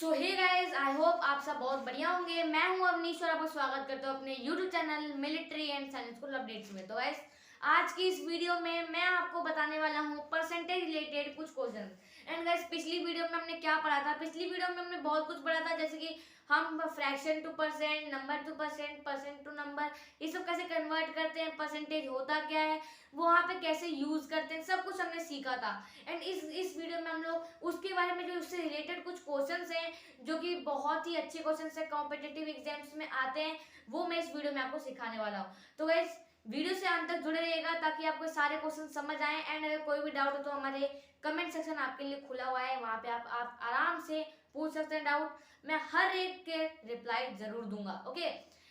So hey guys, I hope आप सब बहुत बढ़िया होंगे। मैं हूं अवनीश और आपका स्वागत करता हूं अपने YouTube channel military and science school updates में। तो गाइस, आज की इस वीडियो में मैं आपको बताने वाला हूं परसेंटेज रिलेटेड कुछ क्वेश्चन। एंड गाइस, पिछली वीडियो में हमने क्या पढ़ा था? पिछली वीडियो में हमने बहुत कुछ पढ़ा था, जैसे कि हम fraction to percent, number to percent, percent to number, ये सब कैसे कन्वर्ट करते हैं, परसेंटेज होता क्या है, वो वहाँ पे कैसे यूज करते हैं, सब कुछ हमने सीखा था। एंड इस वीडियो में हम लोग उसके बारे में, जो उससे रिलेटेड कुछ क्वेश्चंस हैं जो कि बहुत ही अच्छे क्वेश्चंस है, कॉम्पिटिटिव एग्जाम्स में आते हैं, वो मैं इस वीडियो में आपको सिखाने वाला हूँ। तो गाइस, वीडियो से अंत तक जुड़े रहिएगा ताकि आपको सारे क्वेश्चन समझ आए। एंड अगर कोई भी डाउट हो तो हमारे कमेंट सेक्शन आपके लिए खुला हुआ है, वहाँ पे आप आराम से पूछ सकते हैं डाउट। मैं हर एक के रिप्लाई जरूर दूंगा। ओके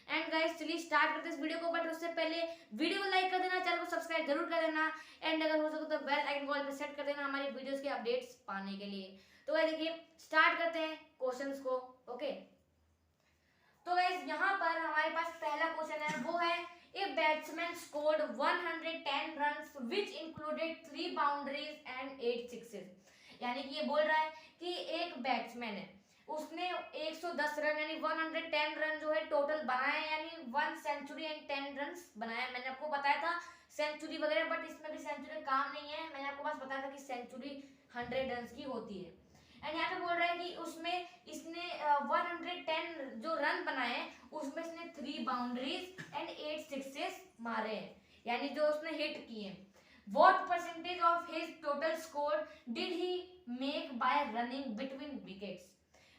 एंड गाइस, चलिए स्टार्ट करते हैं इस वीडियो को। बट उससे पहले वीडियो को लाइक कर देना, चैनल को सब्सक्राइब जरूर कर देना, एंड अगर हो सके तो बेल आइकन को ऑल पे सेट कर देना हमारी वीडियोस के अपडेट्स पाने के लिए। तो गाइस देखिए, स्टार्ट करते हैं क्वेश्चंस को। ओके, तो गाइस यहाँ पर हमारे पास पहला क्वेश्चन है, वो है a batsman scored 110 runs which included 3 boundaries and 8 sixes. यानी कि ये बोल रहा है कि एक बैट्समैन है, उसने 110 रन यानी 110 रन जो है टोटल बनाए, यानी 1 सेंचुरी एंड 10 रन बनाया। मैंने आपको बताया था सेंचुरी वगैरह, बट इसमें भी सेंचुरी काम नहीं है। मैंने आपको बस बताया था कि सेंचुरी 100 रन की होती है। एंड यहाँ पे बोल रहा है कि उसमें इसने 110 जो रन बनाए हैं उसमें इसने 3 बाउंड्रीज एंड 8 सिक्सेस मारे हैं, यानी जो उसने हिट किए हैं। What percentage of his total score did he make by running between wickets?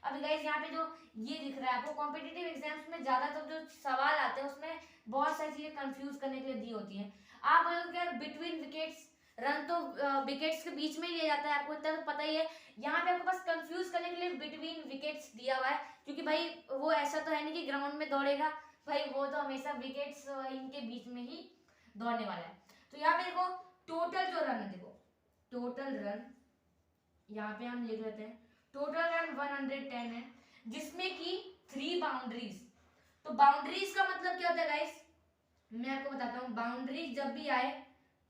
अभी गाइस यहाँ पे जो ये दिख रहा है आपको, कॉम्पिटिटिव एग्जाम्स में ज्यादातर जो सवाल आते हैं उसमें बहुत सारी चीजें कंफ्यूज करने के लिए दी होती हैं। आप बोलोगे यार बिटवीन विकेट्स, रन तो विकेट्स के बीच में ही लिया जाता है, आपको इतना तो पता ही है। यहाँ पे आपको बस कंफ्यूज करने के लिए बिटवीन विकेट्स दिया हुआ है, क्योंकि भाई वो ऐसा तो है नहीं कि ग्राउंड में दौड़ेगा, भाई वो तो हमेशा विकेट्स इनके बीच में ही दौड़ने वाला है। तो यहाँ पे देखो टोटल जो रन है, देखो टोटल रन यहाँ पे हम लिख लेते हैं, टोटल रन 110 है, जिसमें कि 3 बाउंड्रीज। तो बाउंड्रीज का मतलब क्या होता है गाइस, मैं आपको बताता हूँ। बाउंड्रीज जब भी आए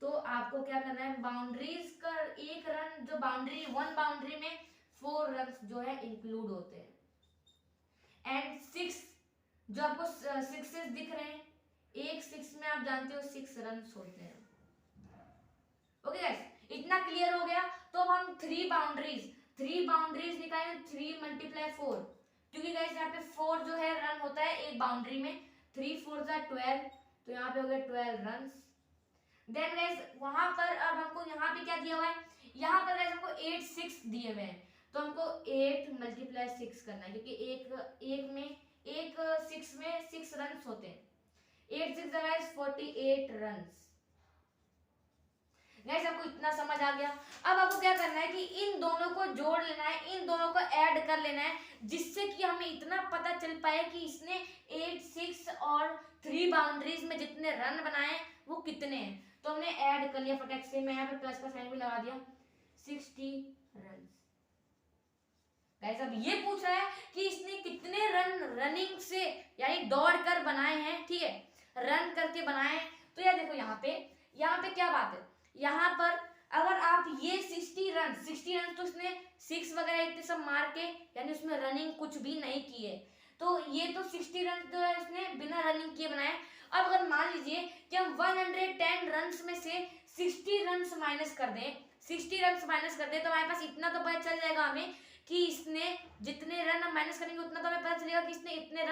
तो आपको क्या करना है, बाउंड्रीज का एक रन, जो बाउंड्री 1 बाउंड्री में 4 रन जो है इंक्लूड होते हैं। एंड 6 जो आपको सिक्सेस दिख रहे हैं, एक 6 में आप जानते हो 6 रन होते हैं। ओके गाइस, इतना क्लियर हो गया। तो अब हम 3 बाउंड्रीज निकालें, 3 × 4, क्योंकि गाइस यहाँ पे 4 जो है रन होता है एक बाउंड्री में, 3 4 12, तो यहाँ पे हो गया 12 रन। देन गाइस वहां पर अब हमको यहाँ पे क्या दिया हुआ है, यहाँ पर गाइस हमको 8 6 दिए हुए हैं, तो हमको 8 × 6 करना है, क्योंकि एक 6 में 6 रन होते हैं। 8 6 गाइस 48 रन। गाइस आपको इतना समझ आ गया। अब आपको क्या करना है कि इन दोनों को जोड़ लेना है, इन दोनों को ऐड कर लेना है, जिससे कि हमें इतना पता चल पाए कि इसने 8 6 और 3 बाउंड्रीज में जितने रन बनाए वो कितने हैं। तो हमने ऐड कर लिया फटाक से, मैं यहाँ पे प्लस का साइन भी लगा दिया, 60 रन। गाइस अब ये पूछ रहा है कि इसने कितने रन रनिंग से यानी दौड़ कर बनाए हैं, ठीक है, रन करके बनाए हैं। तो यार देखो यहाँ पे क्या बात है, यहाँ पर अगर आप ये 60 रन तो उसने 6 वगैरह इतने सब मार के, यानी उसमें रनिंग कुछ भी नहीं की है, तो ये तो 60 रन तो है उसने बिना रनिंग किए बनाए। अब अगर मान लीजिए कि हम 110 रन में से 60 रन माइनस कर दें, तो हमारे पास इतना तो पता चल जाएगा हमें कि इसने जितने रन हम माइनस करेंगे उतना तो हमें पता चलेगा कि इसने इतने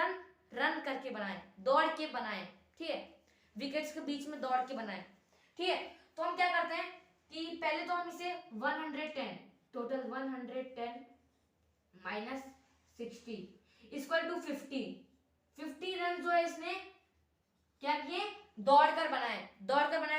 रन करके बनाए, दौड़ के बनाए, ठीक है, विकेट्स के बीच में दौड़ के बनाए, ठीक है। तो हम क्या करते हैं कि पहले तो हम इसे 110, total 110 minus 60 equal to 50 run जो है इसने क्या किए, दौड़कर बनाए,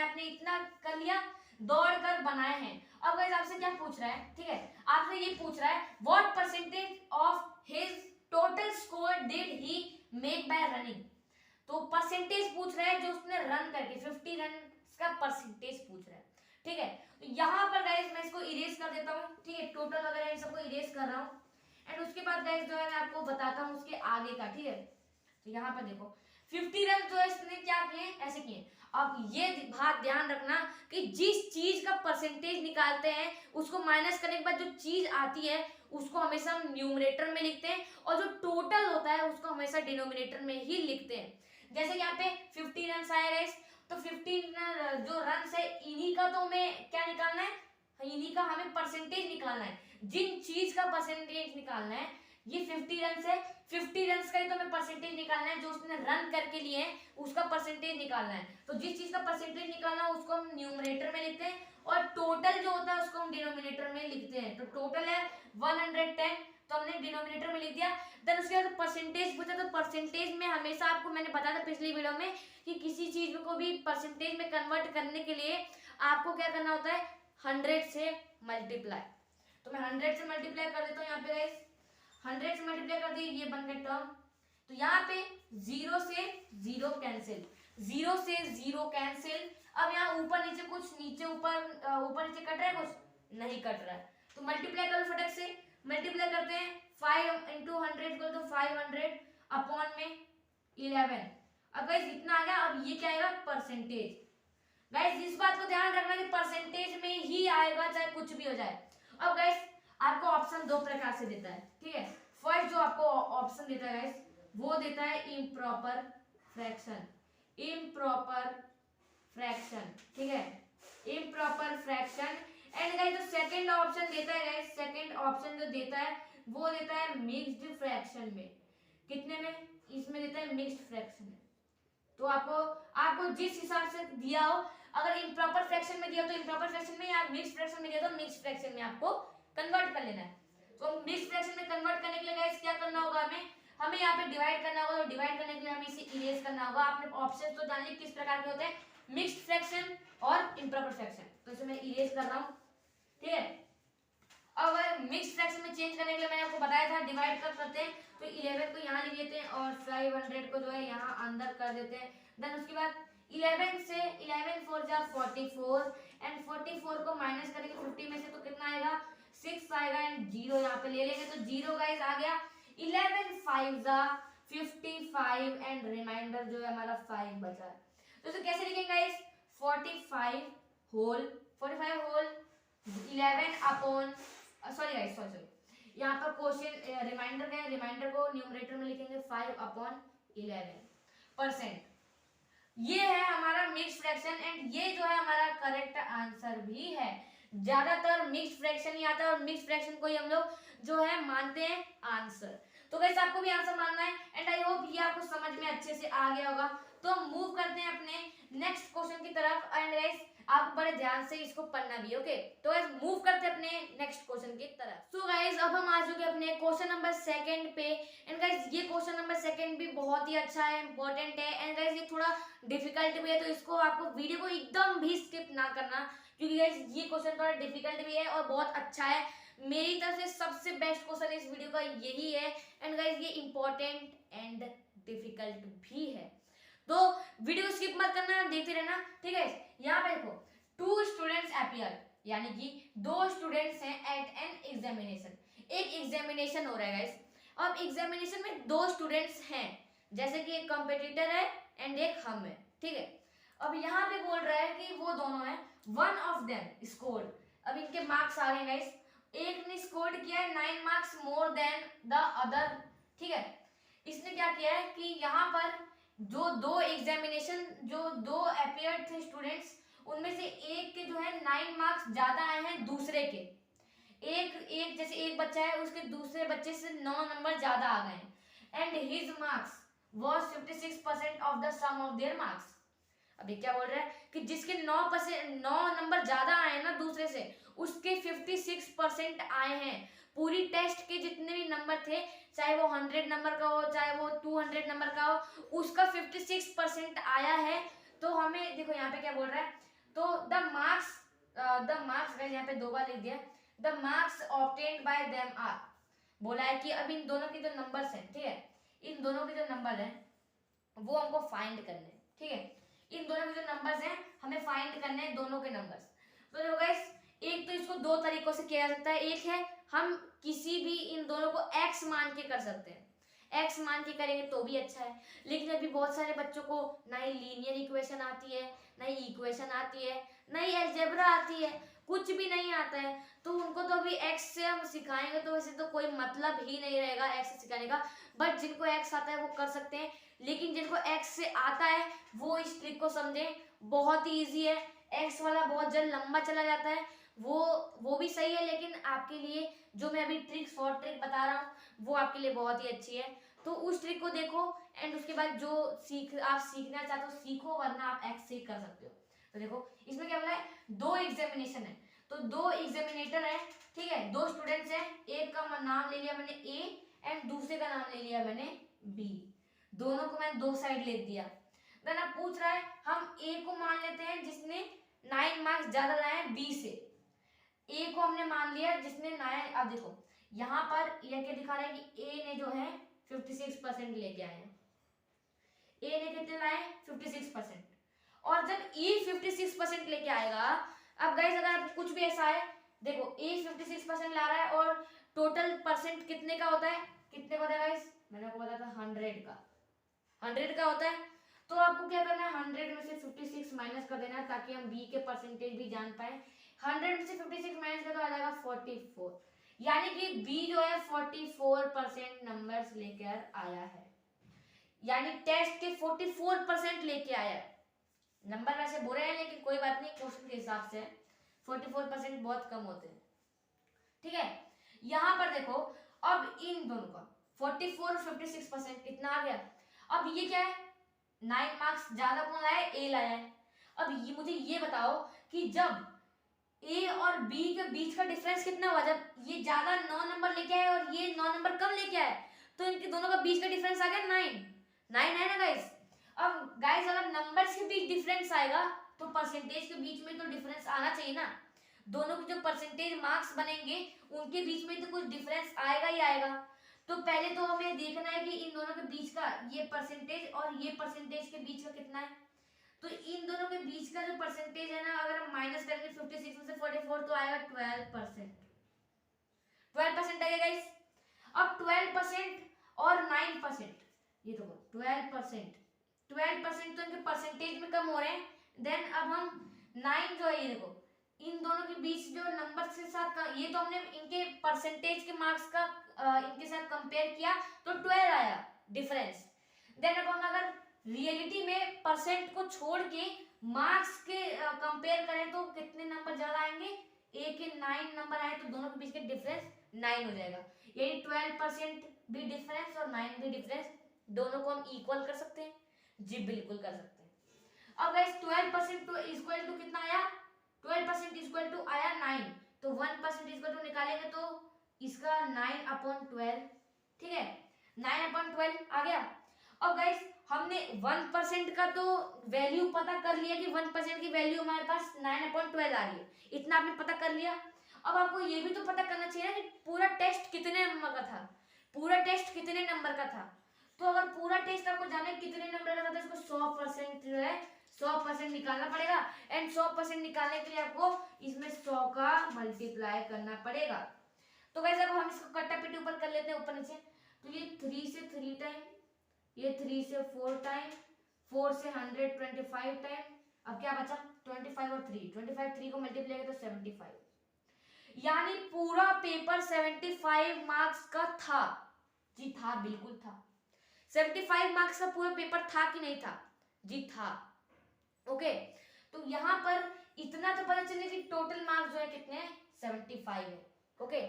आपने इतना कर लिया, दौड़कर बनाए हैं। अब गाइस आपसे क्या पूछ रहा है, ठीक है, आपसे ये पूछ रहा है what percentage of his total score did he make bye running. तो परसेंटेज पूछ रहा है जो उसने रन करके, 50 रन का परसेंटेज पूछ रहा है, ठीक है। तो यहाँ पर गाइस मैं इसको इरेज कर देता हूँ, ठीक है, टोटल वगैरह इन सबको इरेज कर रहा हूँ। एंड उसके बाद गाइस जो है मैं आपको बताता हूँ उसके आगे का, ठीक है। तो यहाँ पर देखो 50 रन जो है इसने क्या किए, ऐसे किए। अब ये बात ध्यान रखना कि जिस चीज का परसेंटेज निकालते हैं उसको माइनस करने के बाद जो चीज आती है उसको हमेशा हम न्यूमरेटर में लिखते हैं और जो टोटल होता है उसको हमेशा डिनोमिनेटर में ही लिखते हैं। जैसे यहाँ पे 50 रन आए गाइस, तो 15 जो रन है इन्हीं का तो हमें क्या निकालना है, इन्हीं का हमें परसेंटेज निकालना है। जिन चीज का परसेंटेज निकालना है, ये 50 रन है, 50 रन का ही तो हमें परसेंटेज निकालना है, जो उसने रन करके लिए हैं उसका परसेंटेज निकालना है। तो जिस चीज का परसेंटेज निकालना है उसको हम न्यूमरेटर में लिखते हैं और टोटल जो होता है उसको हम डिनोमिनेटर में लिखते हैं। तो टोटल है 110, तो हमने डिनोमिनेटर में लिख दिया। देन उसके बाद परसेंटेज पूछा, तो परसेंटेज में हमेशा आपको मैंने बताया था पिछली वीडियो में कि किसी चीज को भी परसेंटेज में कन्वर्ट करने के लिए आपको क्या करना होता है, 100 से मल्टीप्लाई। तो मैं 100 से मल्टीप्लाई कर देता हूँ यहाँ पे गाइस, 100 से मल्टीप्लाई कर दी, ये बन गया टर्म। तो यहाँ पे 0 से 0 कैंसिल, 0 से 0 कैंसिल। अब यहाँ ऊपर नीचे कुछ, नीचे ऊपर नीचे कट रहा है, कुछ नहीं कट रहा है, तो मल्टीप्लाई करो फटक से, मल्टीप्लाई करते हैं। 5 इंटू 100 को तो 500 अपॉन में 11। अब गाइस इतना आ गया। अब ये क्या आएगा, परसेंटेज। गाइस इस बात को ध्यान रखना कि परसेंटेज में ही आएगा चाहे कुछ भी हो जाए। अब गाइस आपको ऑप्शन दो प्रकार से देता है, ठीक है। फर्स्ट जो आपको ऑप्शन देता है गाइस, वो देता है इम्प्रॉपर फ्रैक्शन, इम्प्रॉपर फ्रैक्शन, ठीक है, इम्प्रॉपर फ्रैक्शन। एंड गाइस जो सेकंड ऑप्शन देता है गाइस, सेकंड ऑप्शन जो देता है वो देता है मिक्स्ड फ्रैक्शन में। कितने में, इसमें देता है मिक्स्ड फ्रैक्शन में। तो आपको जिस हिसाब से दिया हो, अगर इम्प्रॉपर फ्रैक्शन में दिया तो इम्प्रॉपर फ्रैक्शन में, या मिक्स्ड फ्रैक्शन में दिया तो मिक्स्ड फ्रैक्शन में आपको कन्वर्ट कर लेना है। तो मिक्स्ड फ्रैक्शन में कन्वर्ट करने के लिए गाइस क्या करना होगा, हमें यहाँ पे डिवाइड करना होगा। तो डिवाइड करने के लिए हमें इसे इरेज करना होगा। आपने ऑप्शन तो जान ली किस प्रकार के होते हैं, मिक्स्ड फ्रैक्शन और इम्प्रॉपर फ्रैक्शन। तो इसे मैं इरेज कर रहा हूँ, ठीक है। अगर मिक्स्ड फ्रैक्शन में चेंज करने के लिए मैंने आपको बताया था डिवाइड कर सकते हैं, तो 11 को यहाँ लिख देते हैं और 500 को जो है यहाँ अंदर कर देते हैं। देन उसके बाद 11 से 11 4 जा 44 एंड 44 को माइनस करेंगे 50 में से, तो कितना आएगा, 6 आएगा एंड 0 यहाँ पे ले लेंगे, तो 0 गाइस आ गया। 11 5 जा 55 एंड रिमाइंडर जो है हमारा 5 बचा है। तो इसे कैसे लिखेंगे guys, 45 whole 11 upon, sorry guys sorry यहाँ पर क्वेश्चन रिमाइंडर का है, रिमाइंडर को न्यूमरेटर में लिखेंगे 5 अपॉन 11%। ये है हमारा मिक्स्ड फ्रैक्शन एंड ये जो है हमारा करेक्ट आंसर भी है। ज्यादातर मिक्स्ड फ्रैक्शन ही आता है और मिक्स्ड फ्रैक्शन को ही हम लोग जो है मानते हैं आंसर। तो गाइस आपको भी आंसर मानना है एंड आई होप ये आपको समझ में अच्छे से आ गया होगा। तो मूव करते हैं अपने नेक्स्ट क्वेश्चन की तरफ एंड गाइस आप बड़े ध्यान से इसको पढ़ना भी, ओके। तो गाइस मूव करते हैं अपने नेक्स्ट क्वेश्चन की तरफ। सो गाइस अब हम आ चुके अपने क्वेश्चन नंबर 2 पे एंड गाइस ये क्वेश्चन नंबर 2 भी बहुत ही अच्छा है, इंपॉर्टेंट है एंड गाइस ये थोड़ा डिफिकल्ट भी है, तो इसको आपको वीडियो को एकदम भी स्किप ना करना, क्योंकि गाइस ये क्वेश्चन थोड़ा डिफिकल्ट भी है और बहुत अच्छा है। मेरी तरफ से सबसे बेस्ट क्वेश्चन इस वीडियो का यही है एंड गाइस ये इंपॉर्टेंट एंड डिफिकल्ट भी है, तो वीडियो को स्किप मत करना, देखते रहना, ठीक है। यहाँ पे देखो 2 स्टूडेंट्स अपीयर, यानी कि 2 स्टूडेंट्स हैं एट एन एग्जामिनेशन। एक एग्जामिनेशन हो रहा है गाइस। अब एग्जामिनेशन में 2 स्टूडेंट्स हैं, जैसे कि एक कॉम्पिटिटर है एंड एक हम है, ठीक है। अब यहाँ पे बोल रहा है कि वो दोनों हैं, वन ऑफ देम स्कोर्ड। अब इनके मार्क्स आ गए गाइस, एक ने स्कोर्ड किया है 9 marks more than the other, ठीक है। इसने क्या किया है कि यहाँ पर जो 2 एग्जामिनेशन, जो 2 अपीयर्ड थे स्टूडेंट्स, उनमें से एक के जो है 9 मार्क्स ज्यादा आए हैं दूसरे के। एक जैसे एक बच्चा है उसके दूसरे बच्चे से 9 नंबर ज्यादा आ गए हैं and his marks was 56% of the sum of their marks. अभी क्या बोल रहा है कि जिसके 9 नंबर ज्यादा आए हैं ना दूसरे से, उसके 56% आए हैं। पूरी टेस्ट के जितने भी नंबर थे, चाहे वो 100 नंबर का हो चाहे वो 200 नंबर का हो, उसका 56% आया है। तो हमें देखो यहाँ पे क्या बोल रहा है, तो द मार्क्स यहाँ पे 2 बार लिख दिया, the marks obtained by them are. बोला है कि अब इन दोनों के जो नंबर्स हैं, ठीक है, इन दोनों के जो नंबर हैं वो हमको फाइंड करने हैं, ठीक है। इन दोनों के जो नंबर्स हैं हमें फाइंड करने हैं, दोनों के नंबर्स। तो देखो गाइस, एक तो इसको 2 तरीकों से किया जा सकता है। एक है हम किसी भी इन दोनों को x मान के कर सकते हैं, x मान के करेंगे तो भी अच्छा है। लेकिन अभी बहुत सारे बच्चों को ना ही लीनियर इक्वेशन आती है, ना ही इक्वेशन आती है, ना ही अलजेब्रा आती है, कुछ भी नहीं आता है तो उनको तो अभी एक्स से हम सिखाएंगे तो वैसे तो कोई मतलब ही नहीं रहेगा एक्स से सिखाने का। बट जिनको एक्स आता है वो कर सकते हैं, लेकिन जिनको एक्स से आता है वो इस ट्रिक को समझें, बहुत ही ईजी है। एक्स वाला बहुत जल्द लंबा चला जाता है, वो भी सही है, लेकिन आपके लिए जो मैं अभी ट्रिक शॉर्ट ट्रिक बता रहा हूँ वो आपके लिए बहुत ही अच्छी है। तो उस ट्रिक को देखो एंड उसके बाद जो आप सीखना चाहते हो सीखो, वरना आप एक्स से कर सकते हो। तो देखो इसमें क्या बोला है, 2 एग्जामिनेशन है, तो 2 एग्जामिनेटर है, ठीक है, 2 स्टूडेंट्स है, एक का नाम ले लिया मैंने ए एंड दूसरे का नाम ले लिया मैंने बी, दोनों को मैंने 2 साइड लिख दिया। देन अब पूछ रहा है हम ए को मान लेते हैं जिसने 9 मार्क्स ज्यादा लाए हैं बी से। ए को हमने मान लिया जिसने 9, अब देखो यहाँ पर यह क्या दिखा रहा है कि ए ने जो है 56% लेके आए हैं, ए ने कितने लाए 56%, और जब ए 56% लेके आएगा, अब गाइस अगर आप कुछ भी ऐसा है, देखो ए 56% ला रहा है और टोटल परसेंट कितने का होता है, कितने का होता है गाइस, मैंने आपको बताया था 100 का होता है। तो आपको क्या करना है, 100 में से 56 माइनस कर देना है ताकि हम बी के परसेंटेज भी जान पाए। 100 में से 56 माइनस कर तो आ जाएगा 44, यानी कि बी जो है 44% नंबर्स लेकर आया है, यानी टेस्ट के 44% लेके आया है। नंबर वैसे बुरे हैं लेकिन कोई बात नहीं, क्वेश्चन के हिसाब से 44% बहुत कम होते हैं, ठीक है। यहां पर देखो अब इन दोनों का 44 और 56% कितना आ गया। अब ये क्या है, 9 मार्क्स ज्यादा कौन लाया है, ए लाया है। अब ये मुझे ये बताओ कि जब ए और बी के बीच का डिफरेंस कितना हुआ, जब ये ज्यादा 9 नंबर लेके आए और ये 9 नंबर कम लेके आए, तो इनके दोनों का बीच का डिफरेंस आ गया 9 है ना गाइस। अब गाइस अगर नंबर्स के बीच डिफरेंस आएगा तो परसेंटेज के बीच में तो डिफरेंस आना चाहिए ना, दोनों के जो परसेंटेज मार्क्स बनेंगे उनके बीच में तो कुछ डिफरेंस आएगा ही आएगा। तो पहले तो हमें देखना है कि इन दोनों के बीच का ये परसेंटेज और ये परसेंटेज के बीच का कितना है। तो इन दोनों के बीच का जो परसेंटेज है ना, अगर हम माइनस करेंगे 56 में से 44 तो आएगा 12%, 12% आएगा गाइस। अब 12% और 9%, ये देखो 12% तो इनके परसेंटेज में कम हो रहे हैं। देन अब हम 9 जो है, ये देखो इन दोनों के बीच जो नंबर के साथ का, ये तो हमने इनके परसेंटेज के मार्क्स का इनके साथ कंपेयर किया तो 12 आया डिफरेंस। देन अब हम अगर रियलिटी में परसेंट को छोड़ के मार्क्स के कंपेयर करें तो कितने नंबर ज्यादा आएंगे, ए के 9 नंबर आए तो दोनों के बीच का डिफरेंस 9 हो जाएगा, यानी 12% भी डिफरेंस और 9 भी डिफरेंस, दोनों को हम इक्वल कर सकते हैं, जी बिल्कुल कर सकते हैं। अब गाइस 12% टू इक्वल टू कितना आया, 12% इक्वल टू आया 9, तो 1% इक्वल टू निकालेंगे तो इसका 9/12, ठीक है, 9/12 आ गया। अब गाइस हमने 1% का तो वैल्यू पता कर लिया कि 1% की वैल्यू हमारे पास 9/12 आ रही है, इतना आपने पता कर लिया। अब आपको ये भी तो पता करना चाहिए ना कि पूरा टेस्ट कितने नंबर का था, पूरा टेस्ट कितने नंबर का था। तो अगर पूरा टेस्ट आपको जाने कितने नंबर का था तो इसको 100% जो है 100% निकालना पड़ेगा, एंड 100% निकालने के लिए आपको इसमें 100 का मल्टीप्लाई करना पड़ेगा। तो वैसे अब हम इसको कट्टा पिटी ऊपर कर लेते हैं, ऊपर नीचे, तो ये 3 से 3 टाइम, ये 3 से 4 टाइम, 4 से 125 टाइम, अब क्या बचा 25 और 3 को मल्टीप्लाई करें तो 75, यानी पूरा पेपर 75 मार्क्स का था, जी था, बिल्कुल था। 75 मार्क्स का पूरा पेपर था कि नहीं था, जी था, ओके। तो यहाँ पर इतना तो पता चले कि टोटल मार्क्स जो है कितने 75 है, ओके।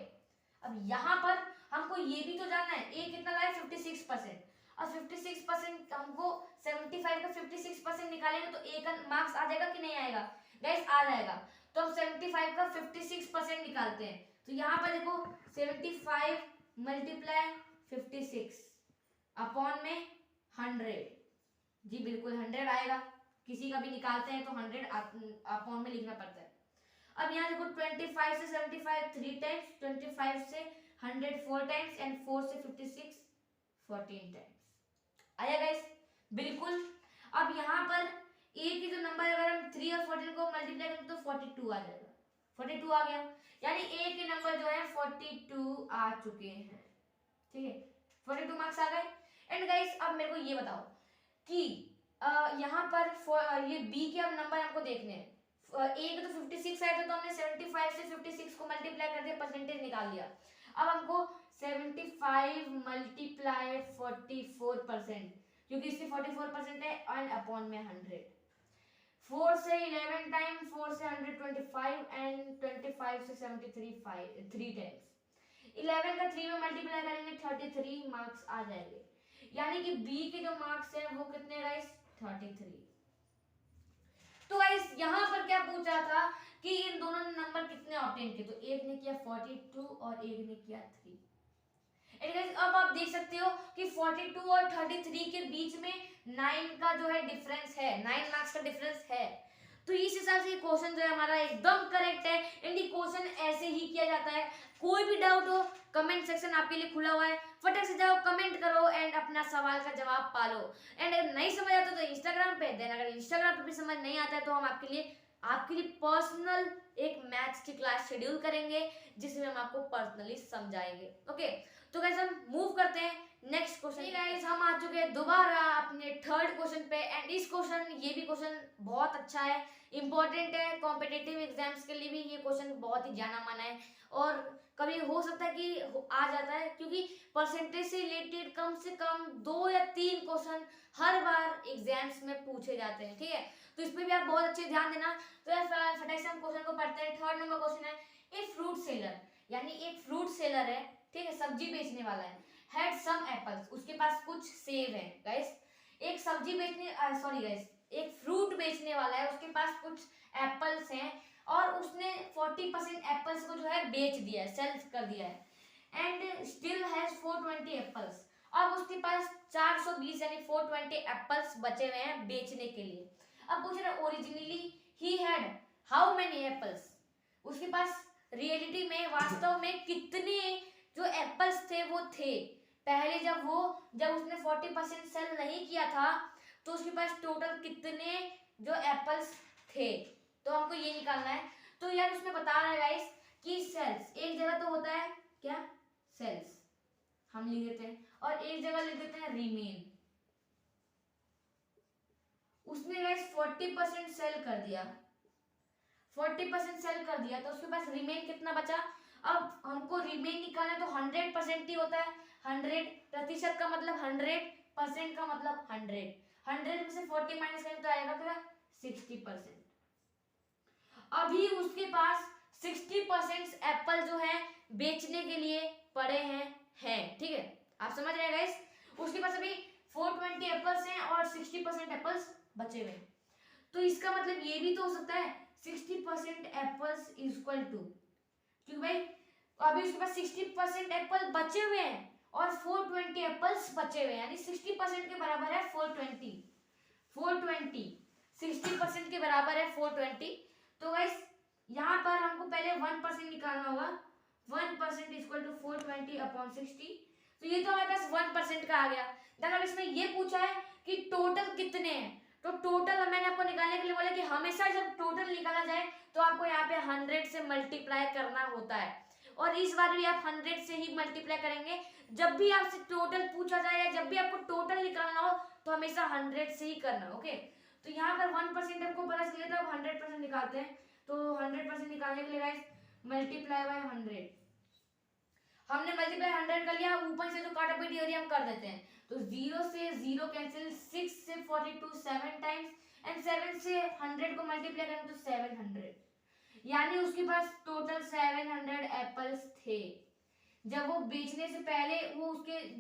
अब यहाँ पर हमको ये भी तो जानना है ए कितना लाया 56%, और 56% हमको 75 का 56% निकालेंगे तो ए का मार्क्स आ जाएगा कि नहीं आएगा, गाइस आ जाएगा। तो हम 75 का 56% निकालते हैं, तो यहाँ पर देखो 75 मल्टीप्लाई 56 अपॉन में 100, जी बिल्कुल 100 आएगा, किसी का भी निकालते हैं तो 100 अपॉन में लिखना पड़ता है। अब यहाँ देखो 25 से 75 3 टाइम्स, 25 से 100 4 टाइम्स, एंड 4 से 56 14 टाइम्स आया गाइस, बिल्कुल। अब यहाँ पर ए की जो नंबर अगर हम 3 और 14 को मल्टीप्लाई करें तो 42 आ जाएगा, 42 आ गया, यानी ए के नंबर जो है 42 आ चुके हैं, ठीक है, 42 मार्क्स आ गए। एंड गाइस अब मेरे को ये बताओ कि यहाँ पर ये बी के अब नंबर हमको देखने हैं, ए का तो 56 आया था, तो हमने 75 से 56 को मल्टीप्लाई कर दिया, परसेंटेज निकाल लिया। अब हमको 75 मल्टीप्लाई 44%, क्योंकि इसकी 44% है, एंड अपॉन में 100। 4 से 11 टाइम, 4 से 125 एंड 25 से 73 3 टाइम्स। 11 का 3 में मल्टीप्लाई करेंगे 33 मार्क्स आ जाएंगे, यानी कि बी के जो मार्क्स है वो कितने गाइस, 33। तो गाइस यहाँ पर क्या पूछा था कि इन दोनों ने नंबर कितने ऑब्टेन किए, तो एक ने किया 42 और एक ने किया 3। अब आप देख सकते हो कि 42 और 33 के बीच में 9 का जो है डिफरेंस है, 9 मार्क्स का डिफरेंस है। तो इस हिसाब से क्वेश्चन जो है हमारा एकदम करेक्ट है। इंडी क्वेश्चन ऐसे ही किया जाता है। कोई भी डाउट हो कमेंट सेक्शन आपके लिए खुला हुआ है, फटाक से जाओ कमेंट करो एंड अपना सवाल का जवाब पालो। एंड अगर नहीं समझ आता तो इंस्टाग्राम पे, देन अगर इंस्टाग्राम पे भी समझ नहीं आता है तो हम आपके लिए पर्सनल एक मैथ्स की क्लास शेड्यूल करेंगे जिसमें हम आपको पर्सनली समझाएंगे। ओके, तो गाइस हम मूव करते हैं नेक्स्ट क्वेश्चन। गाइस हम आ चुके हैं दोबारा अपने थर्ड क्वेश्चन पे, एंड इस क्वेश्चन, ये भी क्वेश्चन बहुत अच्छा है, इंपॉर्टेंट है, कॉम्पिटिटिव एग्जाम्स के लिए भी ये क्वेश्चन बहुत ही जाना माना है, और कभी हो सकता है कि आ जाता है, क्योंकि परसेंटेज से रिलेटेड कम से कम 2 या 3 क्वेश्चन हर बार एग्जाम्स में पूछे जाते हैं। ठीक है, तो इस पर भी आप बहुत अच्छे ध्यान देना। तो यार फटाक से हम क्वेश्चन को पढ़ते हैं। थर्ड नंबर क्वेश्चन है, ए फ्रूट सेलर, यानी एक फ्रूट सेलर है, ठीक है, सब्जी बेचने वाला है, हैड सम एप्पल्स, उसके पास कुछ सेब है। गाइस एक सब्जी बेचने सॉरी गाइस एक फ्रूट बेचने वाला है, उसके पास कुछ एप्पल्स हैं और उसने 40% एप्पल्स को जो है बेच दिया है, सेल कर दिया है, एंड स्टिल हैज 420 एप्पल्स। अब उसके पास 420 यानी 420 एप्पल्स बचे हुए हैं बेचने के लिए। अब पूछ रहा है originally he had how many apples, उसके पास रियलिटी में वास्तव में कितने जो एप्पल्स थे वो थे। पहले जब उसने 40% सेल नहीं किया था तो उसके पास टोटल कितने जो एप्पल्स थे, तो हमको ये निकालना है। तो यार उसमें बता रहा है गाइस कि सेल्स एक जगह तो होता है क्या, सेल्स हम लिख देते हैं, और एक जगह लिख देते हैं रिमेन। उसने गाइस 40% सेल कर दिया, 40% सेल कर दिया, तो उसके पास रिमेन कितना बचा। अब हमको रिमेन निकालना है तो 100% ही होता है, 100% का मतलब 100% का मतलब 100 में से 40 माइनस करें तो आएगा क्या, 60%। अभी उसके पास 60% एप्पल जो है बेचने के लिए पड़े हैं। ठीक है, आप समझ रहे हैं गाइस। उसके पास अभी 420 एप्पल्स हैं और 60% एप्पल्स बचे हुए हैं। तो इसका मतलब ये भी तो हो सकता है 60% एप्पल्स इक्वल टू, क्योंकि भाई अभी उसके पास 60% एप्पल बचे हुए हैं और 420 एप्पल्स बचे हुए हैं, यानी 60% के बराबर है 420 60% के बराबर है 420। तो गाइस यहाँ पर हमको पहले 1% निकालना होगा, 1% इक्वल टू 420 अपॉन 60। तो ये तो हमारे पास 1% का आ गया। देन अब इसमें ये पूछा है कि टोटल कितने हैं, तो टोटल मैंने आपको निकालने के लिए बोला कि हमेशा जब टोटल निकाला जाए तो आपको यहाँ पे 100 से मल्टीप्लाई करना होता है, और इस बार भी आप 100 से ही मल्टीप्लाई करेंगे। जब भी आपसे टोटल पूछा जाए या जब भी आपको टोटल निकालना हो तो हमेशा 100 से ही करना। ओके, तो यहाँ पर 1% हमको पता चल गया था, अब 100% निकालते हैं। तो 100% निकालने के लिए गाइस मल्टीप्लाई बाय 100, हमने मल्टीप्लाई 100 कर लिया, ऊपर से जो काटापीटी हो रही है हम कर देते हैं। तो 0 से 0 कैंसिल, 6 से 42 7 टाइम्स, एंड 7 से 100 को मल्टीप्लाई करें तो 700, यानी उसके पास टोटल 700 एप्पल्स थे। जब वो बेचने से पहले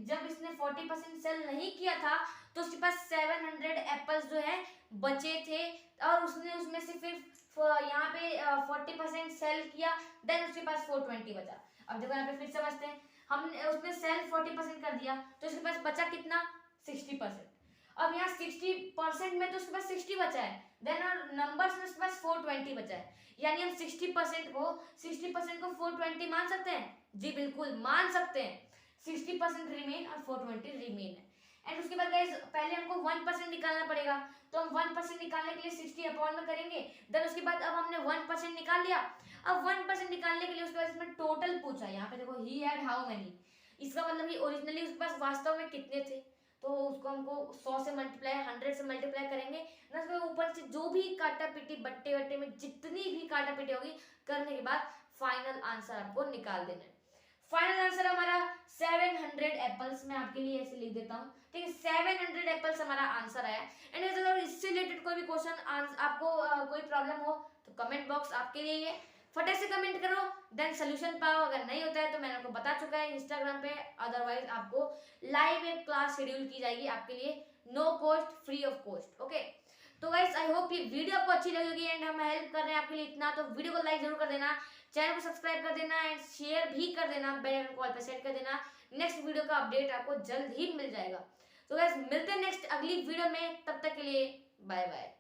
जब इसने 40% सेल नहीं किया था तो उसके पास 700 एप्पल्स जो है बचे थे, और उसने उसमें से फिर यहाँ पे 40% सेल किया, देन उसके पास 420 बचा। अब देखो यहाँ पे फिर समझते हैं, हमने उसने सेल 40% कर दिया तो उसके पास बचा कितना, 60%। अब यहाँ 60% में तो उसके पास 60 बचा है, देन और नंबर्स में उसके पास 420 बचा है, यानी हम 60% को 420 मान सकते हैं। जी बिल्कुल मान सकते हैं, 60% रिमेन और 420 रिमेन है। एंड उसके बाद गाइस पहले हमको 1% निकालना पड़ेगा, तो हम 1% निकालने के लिए 60 अपॉन में करेंगे। देन उसके बाद अब हमने 1% निकाल लिया। अब 1% निकालने के लिए उसके बाद इसमें टोटल पूछा है, यहाँ पे देखो ही हैड हाउ मेनी, इसका मतलब कि ओरिजिनली उसके पास वास्तव में कितने थे, तो उसको हमको 100 से मल्टीप्लाई 100 से मल्टीप्लाई करेंगे ना, उसके ऊपर से जो भी काटा पीटी बट्टे बट्टे में जितनी भी काटा पीटी होगी करने के बाद फाइनल आंसर आपको निकाल देना है। फाइनल आंसर हमारा 700 एप्पल्स, मैं आपके लिए ऐसे लिख देता हूँ, ठीक है। 700 एप्पल्स हमारा आंसर आया। एंड अगर इससे रिलेटेड कोई भी क्वेश्चन आपको कोई प्रॉब्लम हो तो कमेंट बॉक्स आपके लिए है, फटाक से कमेंट करो, देन सोल्यूशन पाओ। अगर नहीं होता है तो मैंने आपको बता चुका है इंस्टाग्राम पे, अदरवाइज आपको लाइव एक क्लास शेड्यूल की जाएगी आपके लिए, no cost, free of cost, okay. तो गाइस आई होप ये वीडियो आपको अच्छी लगेगी एंड हम हेल्प कर रहे हैं आपके लिए इतना, तो वीडियो को लाइक जरूर कर देना, चैनल को सब्सक्राइब कर देना एंड शेयर भी कर देना, बेल आइकन कॉल पे सेट कर देना। नेक्स्ट वीडियो का अपडेट आपको जल्द ही मिल जाएगा। तो गाइस मिलते हैं नेक्स्ट अगली वीडियो में, तब तक के लिए बाय बाय।